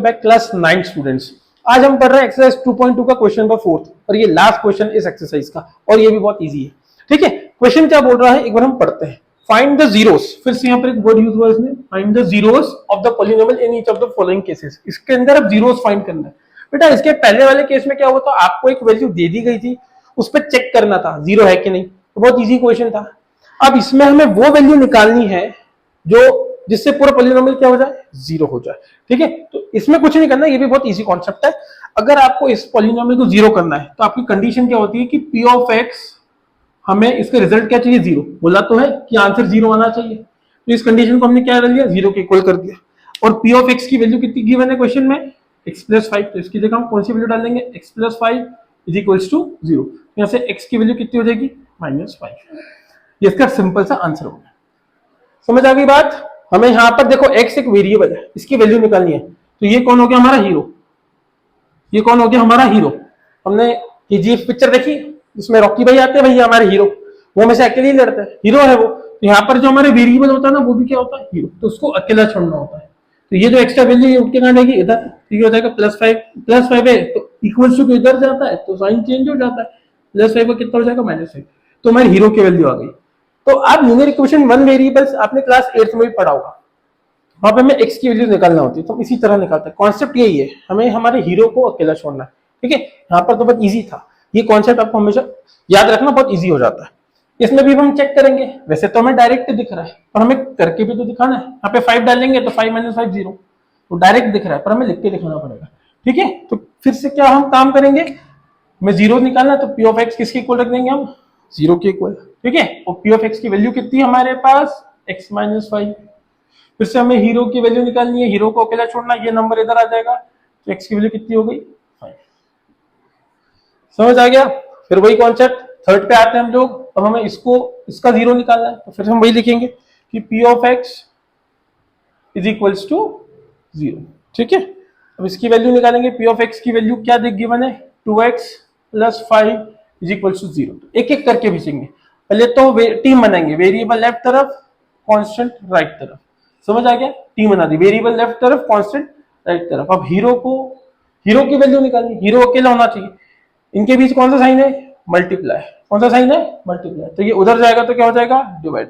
Back class 9 students. आज हम पढ़ रहे हैं एक्सरसाइज 2.2 का क्वेश्चन नंबर 4 और ये लास्ट क्वेश्चन इस एक्सरसाइज का और ये भी बहुत इजी है। ठीक है, क्वेश्चन क्या बोल रहा है एक बार हम पढ़ते हैं। फाइंड द जीरोस, फिर से यहाँ पर एक वर्ड यूज हुआ इसमें, find the zeros of the polynomial in each of the following cases. इसके अंदर अब जीरोस फाइंड करना है। बेटा इसके पहले वाले केस में क्या हुआ था, आपको एक वैल्यू दे दी गई थी, उस पर चेक करना था जीरो है कि नहीं, तो बहुत इजी क्वेश्चन था। अब इसमें हमें वो वैल्यू निकालनी है जो जिससे पूरा पॉलिनोमियल क्या हो जाए, जीरो हो जाए। ठीक है, तो इसमें कुछ नहीं करना, ये भी बहुत इजी कॉन्सेप्ट है। अगर आपको इस पॉलिनोमियल को जीरो करना है तो आपकी कंडीशन क्या होती है कि पी ऑफ एक्स, हमें इसका रिजल्ट क्या चाहिए, जीरो। बोला तो है कि आंसर जीरो आना चाहिए, तो इस कंडीशन को हमने क्या कर दिया, जीरो के इक्वल कर दिया। और पी ऑफ एक्स की वैल्यू कितनी गिवन है क्वेश्चन में, एक्स प्लस 5, तो इसकी जगह हम कौन सी वैल्यू डाल देंगे, X plus 5 is equals to zero. यहाँ से एक्स की वैल्यू कितनी हो जाएगी, -5। ये इसका सिंपल सा आंसर होगा। समझ आ गई बात। हमें यहाँ पर देखो x एक वेरिएबल है, इसकी वैल्यू निकालनी है, तो ये कौन हो गया हमारा हीरो, ये कौन हो गया हमारा हीरो। हमने केजीएफ पिक्चर देखी जिसमें रॉकी भाई आते हैं, भैया हमारे हीरो, वो हमेशा अकेले ही लड़ते हैं, हीरो है वो। तो यहाँ पर जो हमारे वेरिएबल होता है ना, वो भी क्या होता है, हीरो, तो उसको अकेला छोड़ना होता है। तो ये जो एक्स्ट्रा वैल्यू उठ के कहाँ जाएगी, इधर, तो ये हो जाएगा +5 है तो इक्वल टू इधर जाता है तो साइन चेंज हो जाता है, +5 का कितना हो जाएगा, -5। तो हमारी हीरो की वैल्यू आ गई। तो आप न्यूमेरिक इक्वेशन 1 वेरिएबल्स आपने क्लास 8 में भी पढ़ा होगा, वहां पे हमें x की वैल्यू निकालना होती है, तो हम इसी तरह निकालते हैं। कॉन्सेप्ट यही है, हमें हमारे हीरो को अकेला छोड़ना है। ठीक है, यहाँ पर तो बहुत इजी था, ये कॉन्सेप्ट आपको हमेशा याद रखना, बहुत इजी हो जाता है। इसमें भी हम चेक करेंगे, वैसे तो हमें डायरेक्ट दिख रहा है पर हमें करके भी तो दिखाना है। यहाँ पे 5 डालेंगे तो 5 - 5 0, तो डायरेक्ट दिख रहा है पर हमें लिख के दिखाना पड़ेगा। ठीक है, तो फिर से क्या हम काम करेंगे, हमें जीरो निकालना है, तो पी ऑफ एक्स किसके इक्वल रख देंगे हम, जीरो के इक्वल। ठीक है, और पी ऑफ एक्स की वैल्यू कितनी है हमारे पास, x - 5। फिर से हमें हीरो की वैल्यू निकालनी है, हीरो को अकेला छोड़ना, ये नंबर इधर आ जाएगा, तो x की वैल्यू कितनी हो गई, 5। समझ आ गया। फिर वही कॉन्सेप्ट थर्ड पे आते हैं हम लोग। अब हमें इसका जीरो निकालना है, तो फिर हम वही लिखेंगे कि P of X is equals to zero. ठीक है, अब इसकी वैल्यू निकालेंगे, पी ऑफ एक्स की वैल्यू क्या गिवन है, 2x + 5 इज इक्वल्स टू 0। एक एक करके भेजेंगे, पहले तो टीम बनाएंगे, वेरिएबल लेफ्ट तरफ, कांस्टेंट राइट तरफ। समझ आ गया, टीम बना दी, वेरिएबल लेफ्ट तरफ, कांस्टेंट राइट तरफ। अब हीरो की वैल्यू निकालनी, हीरो अकेला होना चाहिए, इनके बीच कौन सा साइन है, मल्टीप्लाई। कौन सा साइन है, मल्टीप्लाई, तो ये उधर जाएगा तो क्या हो जाएगा, डिवाइड,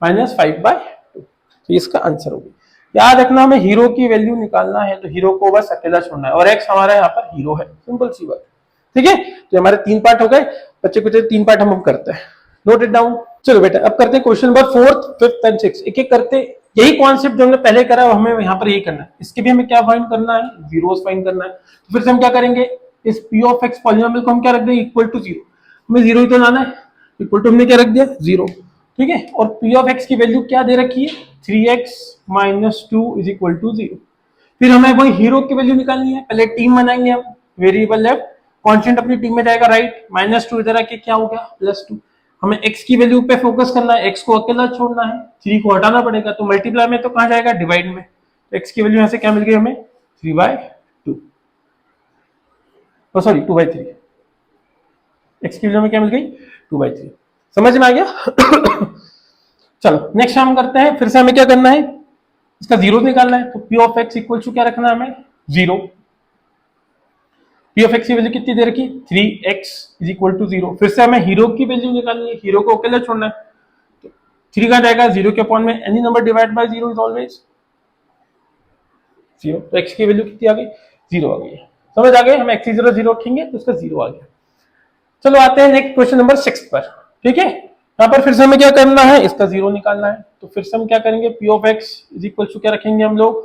-5/2। तो इसका आंसर होगा। याद रखना, हमें हीरो की वैल्यू निकालना है तो हीरो को बस अकेला छोड़ना है, और एक्स हमारा यहाँ पर हीरो है, सिंपल सी बात। ठीक है, तो हमारे 3 पार्ट हो गए, बच्चे कुछ 3 पार्ट हम करते हैं, नोट इट डाउन। चलो बेटा, अब करते हैं क्वेश्चन नंबर 4, 5 और 6, एक एक करते। यही कॉन्सेप्ट जो हमने पहले करा है हमें यहाँ पर यही करना है। इसके भी हमें क्या फाइंड करना है, जीरोस फाइंड करना है। तो फिर से हम क्या करेंगे, इस पी ऑफ एक्स पॉलिनोमियल को हम क्या रख देंगे, इक्वल टू 0। हमें 0 ही तो लाना है, इक्वल टू हमने क्या रख दिया, 0। ठीक है, और पी ऑफ एक्स की वैल्यू क्या दे रखी है, 3x - 2 इज इक्वल टू 0। फिर हमें वही हीरो की वैल्यू निकालनी है, पहले टीम बनाएंगे हम, वेरिएबल लेफ्ट, कांस्टेंट अपनी टीम में जाएगा राइट, -2 इधर आके क्या हो गया, +2। हमें x की वैल्यू पे फोकस करना है, x को अकेला छोड़ना है, 3 को हटाना पड़ेगा, तो मल्टीप्लाई में तो कहां जाएगा, डिवाइड में। तो x की वैल्यू यहां से क्या मिल गई हमें, 3/2, सॉरी 2/3। x की वैल्यू में क्या मिल गई, 2/3। समझ में आ गया। चलो नेक्स्ट हम करते हैं, फिर से हमें क्या करना है, इसका जीरो निकालना है, तो P of X equal to क्या रखना है हमें, 0। पी ऑफ एक्स की वैल्यू कितनी दे रखी, 3x इज इक्वल टू 0। फिर से हमें हीरो की वैल्यू निकालनी है, हीरो को अकेला छोड़ना है, तो 3 का जाएगा 0 के अपॉन में, any number divide by 0 is always 0। तो x की वैल्यू कितनी आ गई, 0 आ गई। समझ आ गए, हम x 0 रखेंगे तो उसका 0 आ गया। चलो आते हैं नेक्स्ट क्वेश्चन नंबर 6 पर। ठीक है, यहाँ पर फिर से हमें क्या करना है, इसका 0 निकालना है, तो फिर से हम क्या करेंगे, P of X is equal to क्या रखेंगे हम लोग,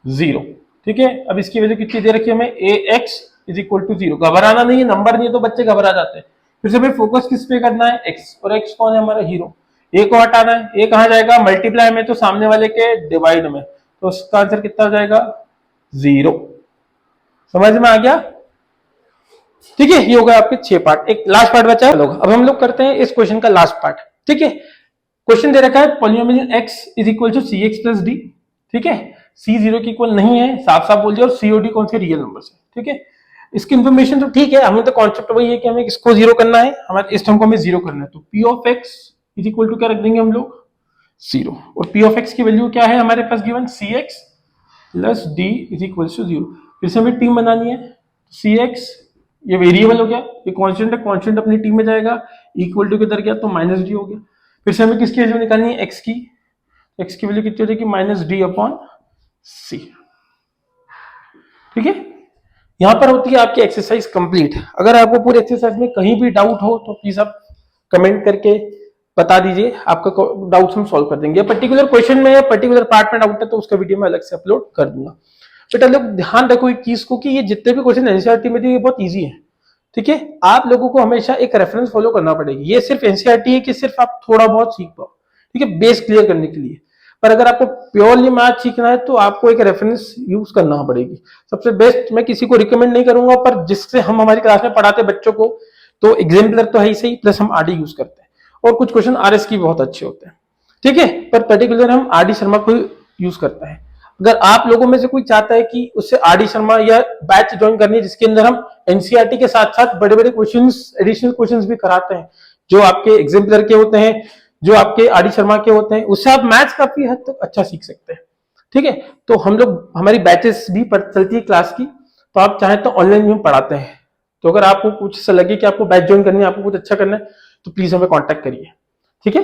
0। ठीक है, अब इसकी वैल्यू कितनी दे रखी है हमें, ax इज इक्वल टू 0। घबराना नहीं है, नंबर नहीं है तो बच्चे घबरा जाते हैं। फिर से हमें फोकस किस पे करना है, x, और x कौन है हमारा हीरो। a को हटाना है, a कहाँ जाएगा, मल्टीप्लाई में, तो सामने वाले के डिवाइड में, तो उसका आंसर कितना हो जाएगा, 0। समझ में आ गया। ठीक है, ये होगा आपके 6 पार्ट, एक लास्ट पार्ट बचा है लोग। अब हम लोग करते हैं इस क्वेश्चन का लास्ट पार्ट। ठीक है, क्वेश्चन दे रखा है polynomial x is equal to cx + d। ठीक है, c 0 के इक्वल नहीं है, साफ साफ बोल दिया, और c और d कौन से रियल नंबर्स है। ठीक है, इसकी इन्फॉर्मेशन तो ठीक है, हमें तो कॉन्सेप्ट वही है कि हमें इसको 0 करना है, हमारे इस टर्म को हमें 0 करना है, तो p of x is equal to क्या रख देंगे हम लोग, 0। और p ऑफ x की वैल्यू क्या है हमारे पास given, cx plus D is equal to 0। फिर से हमें टीम बनानी है, सी एक्स ये वेरिएबल हो गया, ये कांस्टेंट है, कांस्टेंट अपनी टीम में जाएगा, इक्वल टू किधर गया तो माइनस डी हो गया। फिर से हमें किसकी वैल्यू निकालनी है, एक्स की वैल्यू कितनी हो जाएगी माइनस डी अपॉन सी। ठीक है, यहां पर होती है आपकी एक्सरसाइज कंप्लीट। अगर आपको पूरी एक्सरसाइज में कहीं भी डाउट हो तो प्लीज आप कमेंट करके बता दीजिए, आपका डाउट्स हम सॉल्व कर देंगे। पर्टिकुलर क्वेश्चन में या पर्टिकुलर पार्ट में डाउट है तो उसका वीडियो मैं अलग से अपलोड कर दूंगा। बेटा लोग ध्यान रखो एक चीज को कि ये जितने भी क्वेश्चन एनसीईआरटी में दिए ये बहुत इजी है। ठीक है, आप लोगों को हमेशा एक रेफरेंस फॉलो करना पड़ेगी। ये सिर्फ एनसीईआरटी है कि सिर्फ आप थोड़ा बहुत सीख पाओ, ठीक है, बेस क्लियर करने के लिए। पर अगर आपको प्योरली मैथ सीखना है तो आपको एक रेफरेंस यूज करना पड़ेगी। सबसे बेस्ट मैं किसी को रिकमेंड नहीं करूंगा, पर जिससे हम हमारी क्लास में पढ़ाते बच्चों को तो एग्जाम्पलर तो है ही सही, प्लस हम आरडी यूज करते हैं और कुछ क्वेश्चन आरएस की बहुत अच्छे होते हैं। ठीक है, पर पर्टिकुलर हम आरडी शर्मा को यूज करते हैं। अगर आप लोगों में से कोई चाहता है कि उससे आरडी शर्मा या बैच ज्वाइन करनी है जिसके अंदर हम एनसीईआरटी के साथ साथ बड़े बड़े क्वेश्चंस, एडिशनल क्वेश्चंस भी कराते हैं जो आपके एग्जाम्पलर के होते हैं, जो आपके आरडी शर्मा के होते हैं, उससे आप मैथ्स काफी हद तक अच्छा सीख सकते हैं। ठीक है, तो हम लोग हमारी बैचेस भी चलती है क्लास की, तो आप चाहें तो ऑनलाइन भी हम पढ़ाते हैं। तो अगर आपको कुछ ऐसा लगे कि आपको बैच ज्वाइन करनी है, आपको कुछ अच्छा करना है तो प्लीज हमें कॉन्टेक्ट करिए। ठीक है।